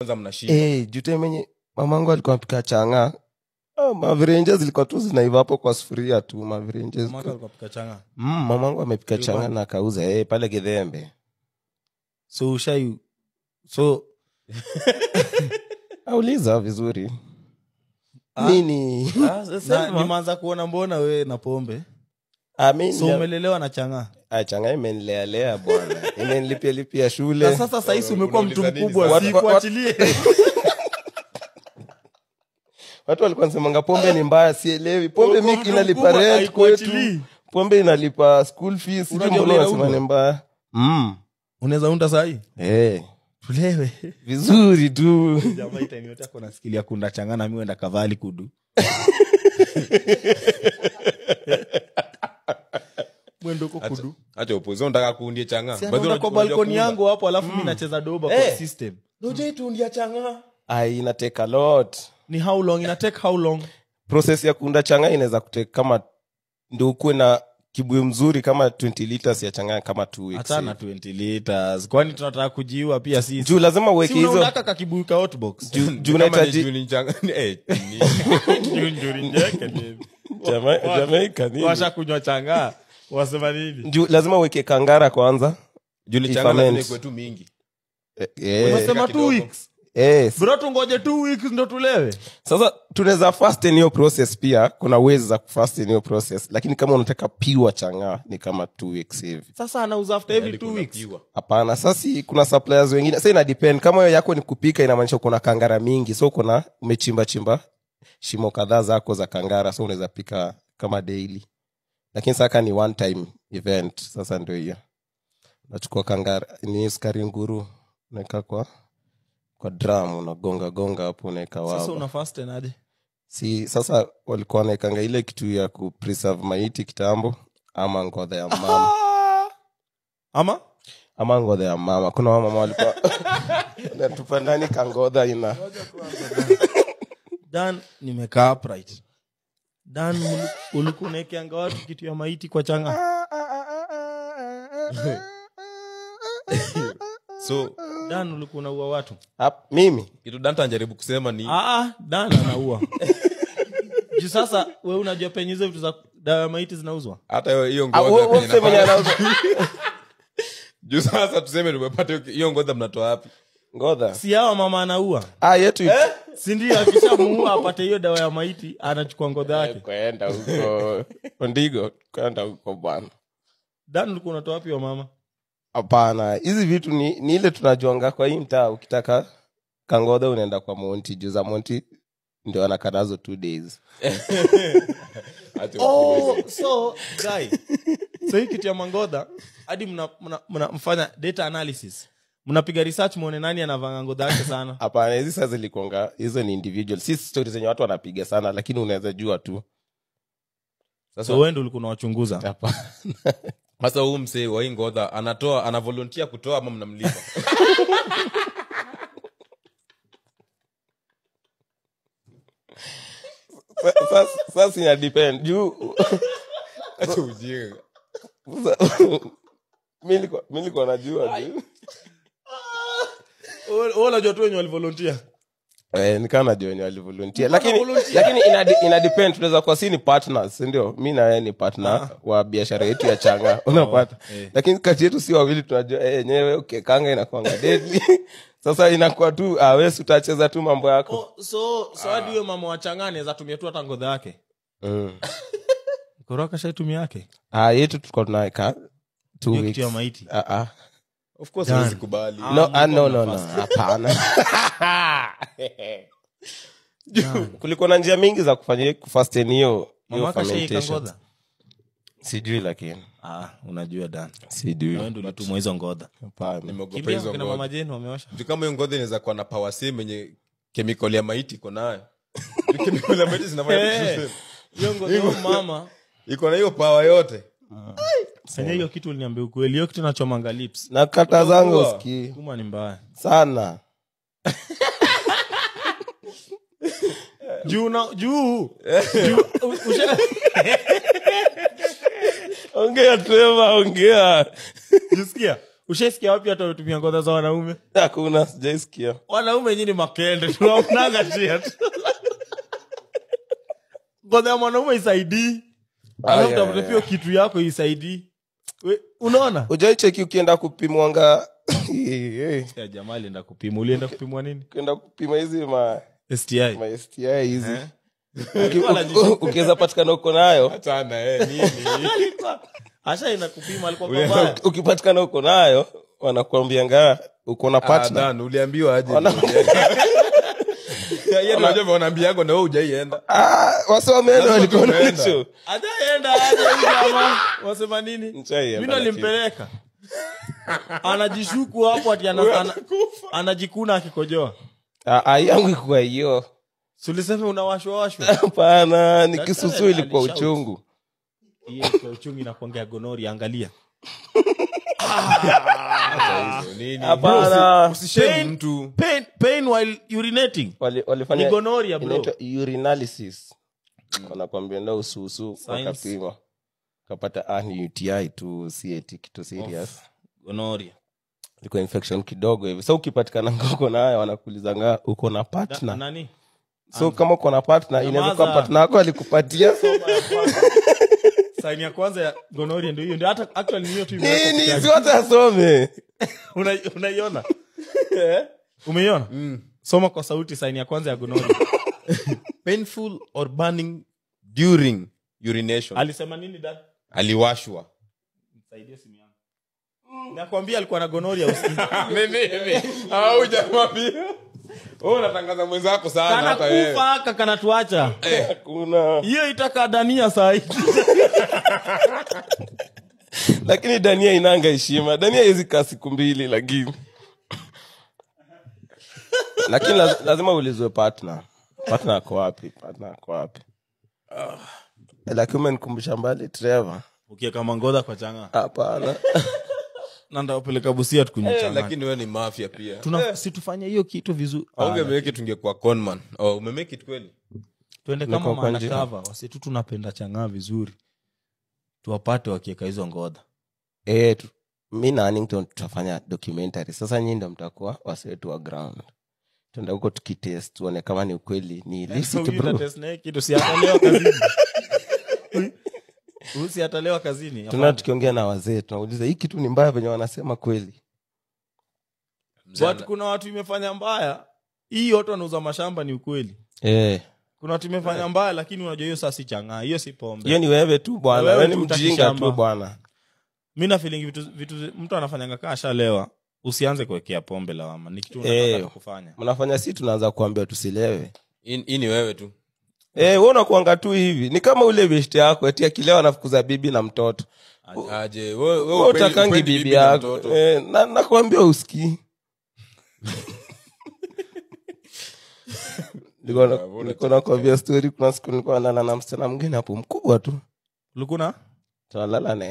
kwanza mnashinda. Jute mwenye mamangu alikuwa anapika changa. Mavirenje zilikuwa tu zinaiva hapo kwa sufuria tu mavirenje. Mamangu alikuwa anapika changa. Mamangu amepika changa na akauza pale Githembe. So auliza vizuri. Nini? Nimeanza kuona mbona wewe na pombe. So umelelewa na changa. Changa imenilea bwana. Imenilipia shule. Na sasa hizi umekuwa mtu mkubwa, sikuachilie. Watu walikuwa wanasema pombe ni mbaya, sielewi. Pombe mimi inalipa rent kwetu. Pombe inalipa school fees, sijui mbona wanasema ni mbaya. Unaweza unda sahi? Tulewe. Vizuri tu. Jamaa time yote ako na skill ya kunda changa na mimi wenda kavali kudu. Mwendo kudu. Acha upozo unataka kuundia changa. Bado kwa balkoni yangu hapo alafu mimi nacheza doba kwa system. Ndio tuundia changa. Ina take a lot. Ni how long? Ina take how long? Process ya kuunda changa inaweza kutake kama ndio ukue na kibuyu mzuri kama 20 liters ya changa kama 2 weeks. Hata na 20 liters. Kwani tunataka kujiua pia sisi? Juu lazima uweke hizo. Si unataka kakibuyu ka hotbox. Juu unahitaji ni changa. Njuri njeke ni. Jamaica nini? Washa kunywa changa. Wasema nini? Juu lazima uweke kangara kwanza. Juu ni changa ni kwetu mingi. Unasema 2 weeks. Bro tungoje 2 weeks ndo tulewe. Sasa tunaweza fasten hiyo process pia. Kuna ways za kufasten hiyo process. Lakini kama unataka pure changa ni kama 2 weeks hivi. Sasa anauza after every 2 weeks. Hapana, sasa kuna suppliers wengine. Sasa ina depend kama wewe yako ni kupika inamaanisha kuna kangara mingi. So kuna umechimba shimo kadhaa zako za kangara, so unaweza pika kama daily. Lakini sasa ni one time event. Sasa ndio hiyo. Unachukua kangara ni sukari nguru unaweka kwa drum unagonga hapo unaweka wao. Sasa una fast aje? Si sasa walikuwa wanaekanga ile kitu ya ku preserve maiti kitambo ama ngodha ya mama. Ama ngodha ya mama. Kuna mama walikuwa natupa ndani kangodha ina. Dan nimekaa upright. Dan ulikuwa unaekeanga watu kitu ya maiti kwa changa. So Dan ulikuwa unaua watu. Mimi kitu Danta anajaribu kusema ni Dan anaua. Juu sasa wewe unajua penye hizo vitu za dawa maiti zinauzwa. Hata hiyo ngoza penye anauzwa. Juu sasa tuseme tumepata hiyo ngoza mnatoa wapi? Ngoza. Si hawa mama anaua. Yetu. Si ndio akishamuua apate hiyo dawa ya maiti anachukua ngoza yake. Kwenda huko. Ndigo kwenda huko bwana. Dan ulikuwa unatoa wapi wa mama? Hapana, hizi vitu ni ile tunajuanga kwa hii mtaa. Ukitaka kangodha unaenda kwa Monty. Juza Monty ndio anakanazo 2 days. So guy. So hii kitu ya mangodha hadi mnafanya data analysis. Mnapiga research muone nani anavanga ngodha yake sana. Hapana, hizi sasa zilikonga hizo ni individual. Si stories zenye watu wanapiga sana lakini unaweza jua tu. Sasa wewe ndio ulikuwa unawachunguza. Hapana. Sasa huyu msee wa Ingodha ana volunteer kutoa ama mnamlipa? Sasa ina depend. Juu acha ujinga. Mimi nilikuwa najua tu. Unajua tu wenye walivolunteer. Nikana najua wenye walivolunteer. Lakini ina depend, tunaweza kwa ni partners, ndio? Mimi na yeye ni partner wa biashara yetu ya changa. Unapata? Lakini kati yetu si wawili tunajua yenyewe ukekanga inakuanga deadly. Sasa inakuwa tu wewe utacheza tu mambo yako. So hadi wewe mama wa changa anaweza tumia tu hata ngodha yake. Koroka shaitumia yake. Yetu tulikuwa tunaweka 2 weeks. Ya maiti. Of course hawezi kubali. No. Hapana. Kulikuwa na njia mingi za kufanya kufasten hiyo fermentation. Sijui lakini. Unajua Dan. Sijui. Wewe ndio unatumwa hizo ngodha. Hapana. Nimeogopa hizo ngodha. Kina mama Jane wameosha. Ndio kama hiyo ngodha inaweza kuwa na power same yenye chemical ya maiti iko nayo. Chemical ya maiti zinafanya hiyo ngodha mama iko na hiyo power yote. Sasa hiyo kitu uliniambia ukweli, hiyo kitu nachomanga lips. Na kata zangu usikii. Kuma ni mbaya. Sana. Juu. Ongea Trevor, ongea. Jisikia? Ushaisikia wapi hata utumia ngoza za wanaume? Hakuna, sijaisikia. Wanaume nyinyi makende tunaonanga shit. Ngoza ya mwanaume isaidii. Alafu tafuta pia kitu yako isaidii. Unaona? Ujaicheki ukienda kupimwanga ya jamaa alienda kupima. Ulienda kupimwa nini? ukienda kupima hizi STI. ma STI hizi. Ukiweza patikana uko nayo. Achana nini? Ashaenda kupima alikuwa mbaya. Ukipatikana uko nayo wanakuambianga uko na partner. Dan uliambiwa aje? Yeye ndio wanaambia yako na wewe hujaienda. Wasomeeni walikuwa nacho. Ataenda aje jamaa? Wasema nini? Mimi ndo nilimpeleka. Anajishuku hapo ati anajikuna akikojoa. Yangu iko hiyo. Sulisema unawashwa. Hapana, ni kisusu ilikuwa uchungu. Hiyo kwa uchungu inakuongea gonorrhea, angalia. Hapana, usishame mtu. Pain while urinating. Walifanya gonorrhea bro. Inaitwa urinalysis. Wanakuambia ndio ususu wakapima. Kapata ni UTI tu, CAT kitu serious. Gonorrhea. Iko infection kidogo hivi. So ukipatikana ngoko nayo wanakuulizanga uko na partner. Nani? So kama uko na partner inaweza kuwa partner wako alikupatia sign ya kwanza ya gonorrhea ndio hiyo. Ndio hata actually hiyo tu imeweka. Nini zote asome. Unaiona? Umeiona? Soma kwa sauti sign ya kwanza ya gonorrhea. Painful or burning during urination. Alisema nini dad? Aliwashwa. Msaidie simu yangu. Nakwambia alikuwa na gonorrhea usiku. Mimi. Hujamwambia. Unatangaza mwenzako sana hata wewe. Anakufa kaka kanatuacha. Kuna Hiyo itaka Dania saa hii. lakini Dania inanga heshima. Dania hizi kaa siku 2 lakini. Lakini lazima ulizwe partner. Partner ako wapi? Lakini umenikumbusha mbali Trevor. Kama ngoza kwa changa. Hapana. Nanda upeleka Busia tukunywa changa. Lakini wewe ni mafia pia. Situfanye hiyo kitu vizuri. Ungemeke tungekuwa conman. Umemake it kweli. Tuende kama manakava. Wasitu tunapenda changa vizuri. Tuwapate wakieka hizo ngoda. Mimi na Annington tutafanya documentary. Sasa nyinyi ndio mtakuwa wasetu wa ground. Tuenda huko tukitest tuone kama ni ukweli ni illicit bro. Test na kitu siatalewa kazini. Usiatalewa kazini. Tukiongea na wazee tunauliza hii kitu ni mbaya venye wanasema kweli. Watu kuna watu imefanya mbaya. Hii watu wanauza mashamba ni ukweli. Kuna watu imefanya mbaya lakini unajua hiyo sasa si changa. Hiyo si pombe. Hiyo ni wewe tu bwana. Wewe ni mjinga tu bwana. Mimi na feeling vitu mtu anafanyanga kaa shalewa. Usianze kuwekea pombe lawama. Ni kitu unataka kufanya. Mnafanya si tunaanza kuambia tusilewe. Hii ni wewe tu. Wewe unakuanga tu hivi. Ni kama ule beshte yako eti akilewa anafukuza bibi na mtoto. Aje wewe utakangi bibi yako. Nakwambia usikii. Niko nakwambia story kuna siku nilikuwa nalala na msichana mwingine hapo mkubwa tu. Ulikuwa? Tunalala naye.